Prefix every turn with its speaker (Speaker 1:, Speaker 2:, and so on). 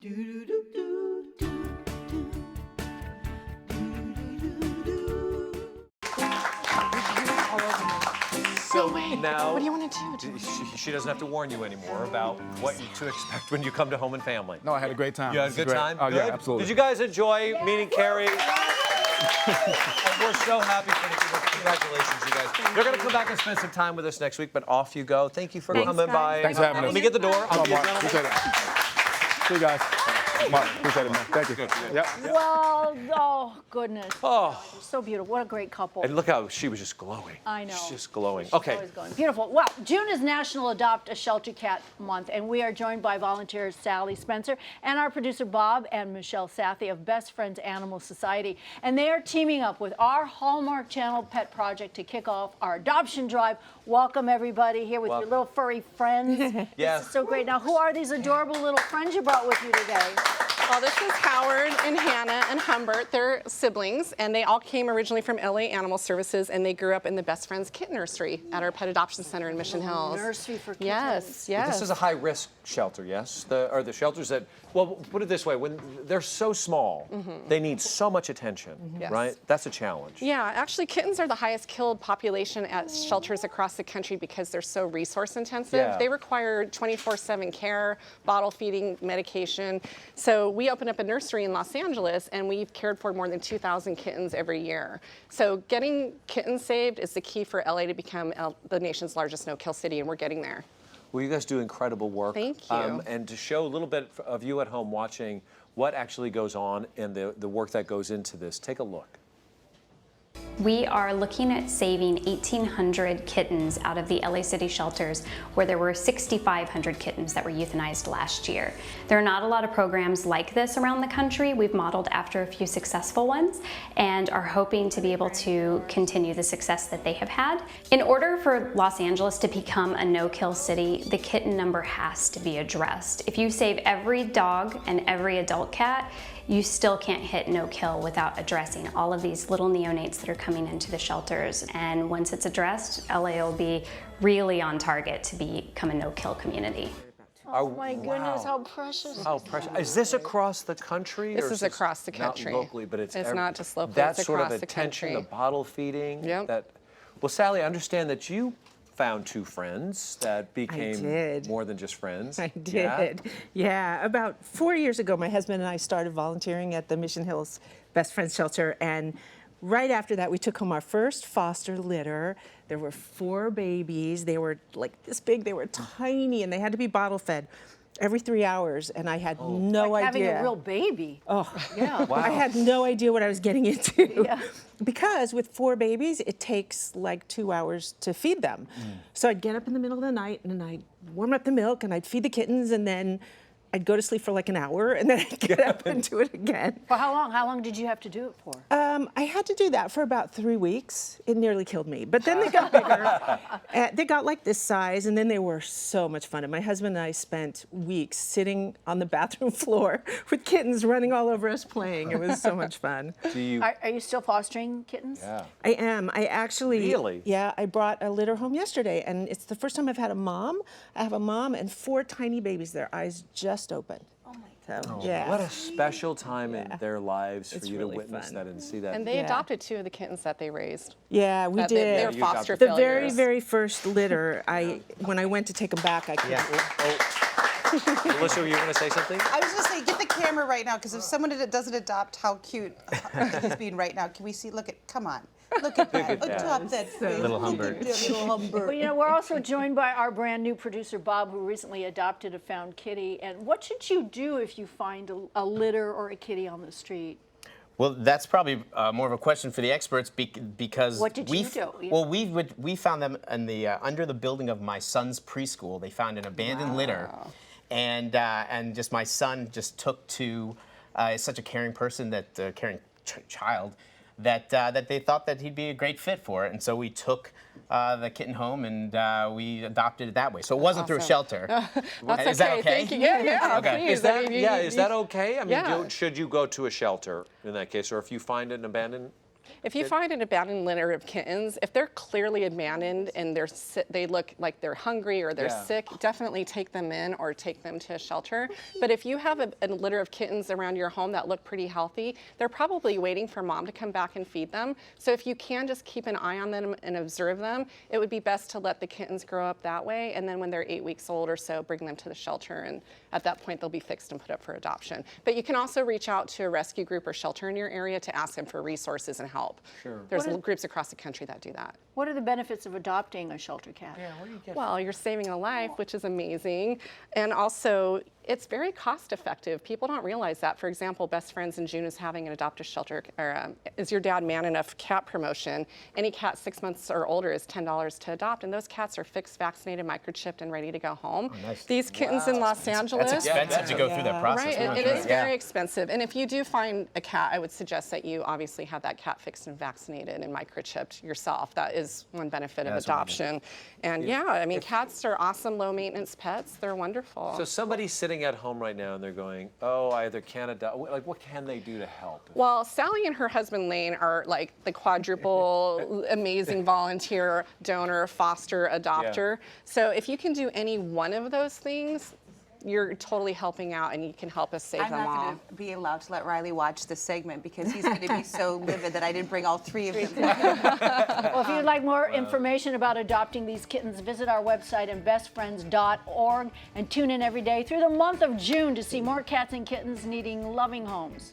Speaker 1: So now,
Speaker 2: what do you want to do?
Speaker 1: she doesn't have to warn you anymore about what to expect when you come to Home and Family.
Speaker 3: No, I had a great time.
Speaker 1: You had a good time?
Speaker 3: Oh,
Speaker 1: Good?
Speaker 3: yeah, absolutely.
Speaker 1: Did you guys enjoy meeting Carrie? And we're so happy for you. Congratulations, you guys. You're going to come back and spend some time with us next week, but off you go. Thank you for coming by.
Speaker 3: Thanks for having us.
Speaker 1: Let me get the door. I'll be a
Speaker 3: Mark.
Speaker 1: gentleman.
Speaker 3: Appreciate it. See you guys. Mark, appreciate it, man. Thank you. Yep.
Speaker 4: Well, oh, goodness.
Speaker 1: Oh.
Speaker 4: So beautiful. What a great couple.
Speaker 1: And look how she was just glowing.
Speaker 4: I know.
Speaker 1: She's just glowing.
Speaker 4: She's
Speaker 1: Okay.
Speaker 4: always glowing. Beautiful. Well, June is National Adopt a Shelter Cat Month, and we are joined by volunteers Sally Spencer and our producer Bob and Michelle Sathey of Best Friends Animal Society. And they are teaming up with our Hallmark Channel Pet Project to kick off our adoption drive. Welcome, everybody, here with your little furry friends.
Speaker 1: Yes.
Speaker 4: This is so great. Now, who are these adorable little friends you brought with you today?
Speaker 2: Well, this is Howard and Hannah and Humbert. They're siblings, and they all came originally from LA Animal Services, and they grew up in the Best Friends Kitten Nursery at our Pet Adoption Center in Mission Hills.
Speaker 4: Nursery for kittens.
Speaker 2: Yes, yes.
Speaker 1: This is a high-risk shelter, yes? The shelters that, well, put it this way, when they're so small, they need so much attention,
Speaker 2: Yes.
Speaker 1: right? That's a challenge.
Speaker 2: Yeah, actually, kittens are the highest killed population at shelters across the country because they're so resource intensive.
Speaker 1: Yeah.
Speaker 2: They require 24/7 care, bottle feeding, medication. So we opened up a nursery in Los Angeles, and we've cared for more than 2,000 kittens every year. So getting kittens saved is the key for LA to become the nation's largest no-kill city, and we're getting there.
Speaker 1: Well, you guys do incredible work.
Speaker 2: Thank you.
Speaker 1: And to show a little bit of you at home watching what actually goes on and the work that goes into this, take a look.
Speaker 5: We are looking at saving 1,800 kittens out of the LA City shelters, where there were 6,500 kittens that were euthanized last year. There are not a lot of programs like this around the country. We've modeled after a few successful ones and are hoping to be able to continue the success that they have had. In order for Los Angeles to become a no-kill city, the kitten number has to be addressed. If you save every dog and every adult cat, you still can't hit no kill without addressing all of these little neonates that are coming into the shelters. And once it's addressed, LA will be really on target to become a no kill community.
Speaker 4: Oh my goodness,
Speaker 1: wow.
Speaker 4: how precious.
Speaker 1: How precious. Is this across the country?
Speaker 2: This
Speaker 1: or
Speaker 2: is across the
Speaker 1: not
Speaker 2: country.
Speaker 1: locally, but it's
Speaker 2: not just locally,
Speaker 1: that
Speaker 2: it's
Speaker 1: sort of
Speaker 2: across the
Speaker 1: attention, the
Speaker 2: country.
Speaker 1: bottle feeding.
Speaker 2: Yep.
Speaker 1: Well, Sally, I understand that you found two friends that became more than just friends.
Speaker 6: I did. Yeah, about 4 years ago, my husband and I started volunteering at the Mission Hills Best Friends Shelter, and right after that, we took home our first foster litter. There were 4 babies. They were like this big. They were tiny, and they had to be bottle fed every 3 hours, and I had no
Speaker 4: Like
Speaker 6: idea.
Speaker 4: having a real baby.
Speaker 6: Oh,
Speaker 4: Yeah.
Speaker 1: Wow.
Speaker 6: I had no idea what I was getting into.
Speaker 4: Yeah.
Speaker 6: Because with 4 babies, it takes like 2 hours to feed them. So I'd get up in the middle of the night and I'd warm up the milk and I'd feed the kittens, and then I'd go to sleep for like an hour, and then I'd get up and do it again.
Speaker 4: For how long? How long did you have to do it for?
Speaker 6: I had to do that for about 3 weeks. It nearly killed me, but then they got bigger. They got like this size, and then they were so much fun. And my husband and I spent weeks sitting on the bathroom floor with kittens running all over us playing. It was so much fun.
Speaker 1: Do you?
Speaker 4: Are you still fostering kittens?
Speaker 1: Yeah.
Speaker 6: I am. I actually.
Speaker 1: Really?
Speaker 6: Yeah, I brought a litter home yesterday, and it's the first time I've had a mom. I have a mom and 4 tiny babies, their eyes just opened.
Speaker 4: Oh my
Speaker 6: So, yeah.
Speaker 1: What a special time in
Speaker 6: Yeah.
Speaker 1: their lives for
Speaker 6: It's
Speaker 1: you
Speaker 6: really
Speaker 1: to witness
Speaker 6: fun.
Speaker 1: that and see that.
Speaker 2: And they
Speaker 6: Yeah.
Speaker 2: adopted 2 of the kittens that they raised.
Speaker 6: Yeah, we
Speaker 2: That
Speaker 6: did.
Speaker 2: They were
Speaker 1: You
Speaker 2: foster
Speaker 1: adopted
Speaker 6: The
Speaker 2: failures.
Speaker 6: very first litter, when I went to take them back, I couldn't.
Speaker 1: Melissa, were you going to say something?
Speaker 7: I was just saying, get the camera right now, because if someone doesn't adopt, how cute he's being right now. Can we see? Look at, come on. Look at that.
Speaker 1: at that.
Speaker 7: Adopt that face.
Speaker 3: Little
Speaker 7: Look
Speaker 3: Humbert.
Speaker 7: at that little Humbert.
Speaker 4: Well, you know, we're also joined by our brand new producer, Bob, who recently adopted a found kitty. And what should you do if you find a litter or a kitty on the street?
Speaker 8: Well, that's probably more of a question for the experts because
Speaker 4: What did you do? Yeah.
Speaker 8: Well, we found them in the under the building of my son's preschool. They found an abandoned litter, and just my son just took to is such a caring person that caring child that they thought that he'd be a great fit for it, and so we took the kitten home and we adopted it that way. So it wasn't through a shelter.
Speaker 2: That's
Speaker 8: Is that
Speaker 2: okay.
Speaker 8: okay?
Speaker 2: Thank you. Yeah,
Speaker 8: Okay.
Speaker 2: please.
Speaker 1: Is that,
Speaker 2: I mean,
Speaker 1: is that okay? I mean,
Speaker 2: yeah.
Speaker 1: should you go to a shelter in that case, or if you find an abandoned
Speaker 2: If you find an abandoned litter of kittens, if they're clearly abandoned and they look like they're hungry or they're sick, definitely take them in or take them to a shelter. But if you have a litter of kittens around your home that look pretty healthy, they're probably waiting for mom to come back and feed them. So if you can just keep an eye on them and observe them, it would be best to let the kittens grow up that way. And then when they're 8 weeks old or so, bring them to the shelter. And at that point, they'll be fixed and put up for adoption. But you can also reach out to a rescue group or shelter in your area to ask them for resources and help. Sure. There's groups across the country that do that.
Speaker 4: What are the benefits of adopting a shelter cat?
Speaker 1: Yeah, what do you get?
Speaker 2: Well, you're saving a life, which is amazing. And also, it's very cost effective. People don't realize that. For example, Best Friends in June is having an adopt a shelter, or Is Your Dad Man Enough cat promotion. Any cat 6 months or older is $10 to adopt, and those cats are fixed, vaccinated, microchipped, and ready to go home.
Speaker 8: Nice.
Speaker 2: These kittens in Los Angeles.
Speaker 8: That's expensive to go through that process.
Speaker 2: Right, it is very expensive. And if you do find a cat, I would suggest that you obviously have that cat fixed and vaccinated and microchipped yourself. That is one benefit of adoption. And I mean, cats are awesome, low maintenance pets. They're wonderful.
Speaker 1: So somebody's sitting at home right now and they're going, oh, I either can't adopt. Like, what can they do to help?
Speaker 2: Well, Sally and her husband Lane are like the quadruple amazing volunteer, donor, foster, adopter. So if you can do any one of those things, you're totally helping out and you can help us save
Speaker 7: I'm
Speaker 2: them
Speaker 7: not
Speaker 2: all.
Speaker 7: going to be allowed to let Riley watch this segment because he's going to be so livid that I didn't bring all three of them.
Speaker 4: Well, if you'd like more information about adopting these kittens, visit our website at bestfriends.org and tune in every day through the month of June to see more cats and kittens needing loving homes.